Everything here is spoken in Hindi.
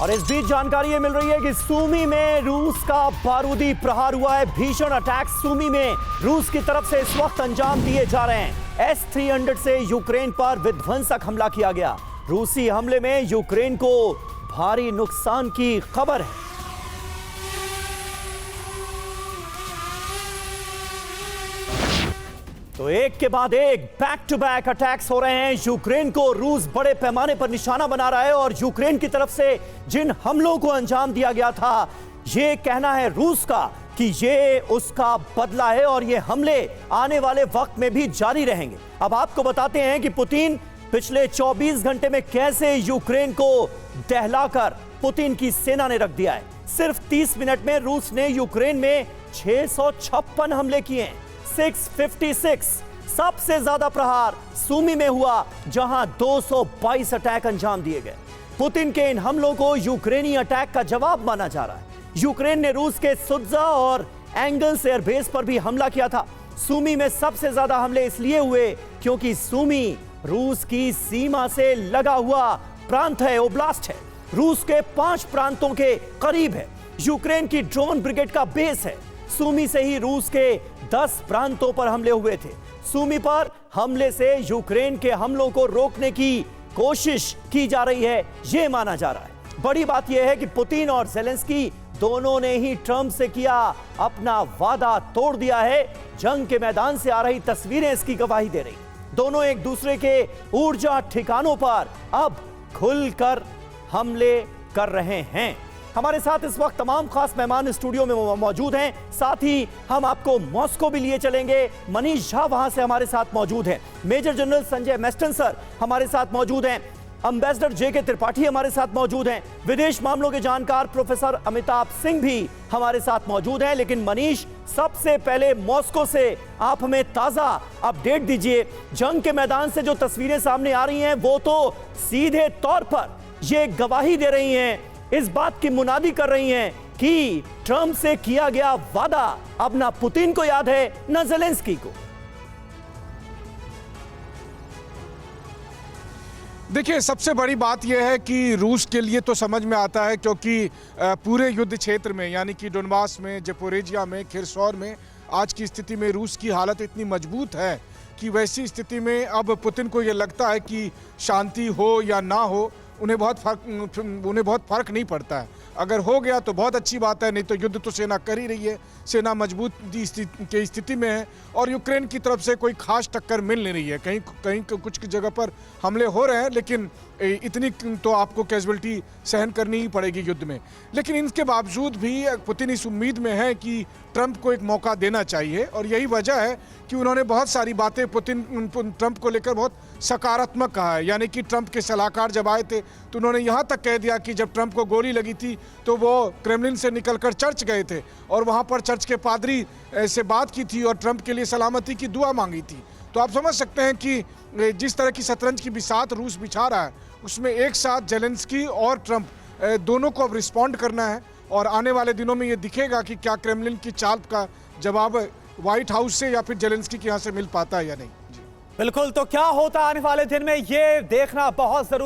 और इस बीच जानकारी ये मिल रही है कि सूमी में रूस का बारूदी प्रहार हुआ है। भीषण अटैक सूमी में रूस की तरफ से इस वक्त अंजाम दिए जा रहे हैं। S-300 से यूक्रेन पर विध्वंसक हमला किया गया। रूसी हमले में यूक्रेन को भारी नुकसान की खबर है। तो एक के बाद एक बैक टू बैक अटैक्स हो रहे हैं। यूक्रेन को रूस बड़े पैमाने पर निशाना बना रहा है और यूक्रेन की तरफ से जिन हमलों को अंजाम दिया गया था, ये कहना है रूस का कि ये उसका बदला है और ये हमले आने वाले वक्त में भी जारी रहेंगे। अब आपको बताते हैं कि पुतिन पिछले 24 घंटे में कैसे यूक्रेन को दहलाकर पुतिन की सेना ने रख दिया है। सिर्फ 30 मिनट में रूस ने यूक्रेन में 656 हमले किए हैं। 656 सबसे ज्यादा प्रहार सूमी में हुआ, जहां 222 अटैक अंजाम दिए गए। पुतिन के इन हमलों को यूक्रेनी अटैक का जवाब माना जा रहा है। यूक्रेन ने रूस के सुत्जा और एंगल्स एयरबेस पर भी हमला किया था। सूमी में सबसे ज्यादा हमले इसलिए हुए क्योंकि सूमी रूस की सीमा से लगा हुआ प्रांत है, ओब्लास्ट है। रूस के 5 प्रांतों के करीब है। यूक्रेन की ड्रोन ब्रिगेड का बेस है। सूमी से ही रूस के 10 प्रांतों पर हमले हुए थे। सूमी पर हमले से यूक्रेन के हमलों को रोकने की कोशिश की जा रही है, यह माना जा रहा है। बड़ी बात यह है कि पुतिन और ज़ेलेंस्की दोनों ने ही ट्रंप से किया अपना वादा तोड़ दिया है। जंग के मैदान से आ रही तस्वीरें इसकी गवाही दे रही। दोनों एक दूसरे के ऊर्जा ठिकानों पर अब खुलकर हमले कर रहे हैं। हमारे साथ इस वक्त तमाम खास मेहमान स्टूडियो में मौजूद हैं। साथ ही हम आपको मॉस्को भी लिए चलेंगे। मनीष झा वहां से हमारे साथ मौजूद हैं। Major general Sanjay Mestan sir हमारे साथ मौजूद हैं। एम्बेसडर JK त्रिपाठी हमारे साथ मौजूद हैं। विदेश मामलों के जानकार प्रोफेसर अमिताभ सिंह भी हमारे साथ मौजूद हैं। लेकिन मनीष, सबसे पहले मॉस्को से आप हमें ताजा अपडेट दीजिए। जंग के मैदान से जो तस्वीरें सामने आ रही हैं, वो तो सीधे तौर पर ये गवाही दे रही हैं, इस बात की मुनादी कर रही हैं कि ट्रंप से किया गया वादा अब ना पुतिन को याद है ना ज़ेलेंस्की को। देखिए, सबसे बड़ी बात यह है कि रूस के लिए तो समझ में आता है, क्योंकि पूरे युद्ध क्षेत्र में यानी कि डोनबास में, ज़पोरिजिया में, खिरसौर में आज की स्थिति में रूस की हालत इतनी मजबूत है कि वैसी स्थिति में अब पुतिन को यह लगता है कि शांति हो या ना हो, उन्हें बहुत फर्क नहीं पड़ता है। अगर हो गया तो बहुत अच्छी बात है, नहीं तो युद्ध तो सेना कर ही रही है। सेना मजबूत की स्थिति में है और यूक्रेन की तरफ से कोई खास टक्कर मिल नहीं रही है। कहीं कुछ जगह पर हमले हो रहे हैं, लेकिन इतनी तो आपको कैजुअलिटी सहन करनी ही पड़ेगी युद्ध में। लेकिन इनके बावजूद भी पुतिन इस उम्मीद में है कि ट्रंप को एक मौका देना चाहिए और यही वजह है कि उन्होंने बहुत सारी बातें ट्रंप को लेकर बहुत सकारात्मक कहा है। यानी कि ट्रंप के सलाहकार जब आए थे तो उन्होंने यहाँ तक कह दिया कि जब ट्रंप को गोली लगी थी तो वो क्रेमलिन से निकलकर चर्च गए थे और वहाँ पर चर्च के पादरी से बात की थी और ट्रंप के लिए सलामती की दुआ मांगी थी। तो आप समझ सकते हैं कि जिस तरह की शतरंज की बिसात रूस बिछा रहा है, उसमें एक साथ ज़ेलेंस्की और ट्रंप दोनों को अब रिस्पॉन्ड करना है और आने वाले दिनों में ये दिखेगा कि क्या क्रेमलिन की चाल का जवाब व्हाइट हाउस से या फिर ज़ेलेंस्की के यहाँ से मिल पाता है या नहीं। बिल्कुल, तो क्या होता आने वाले दिन में, ये देखना बहुत जरूरी।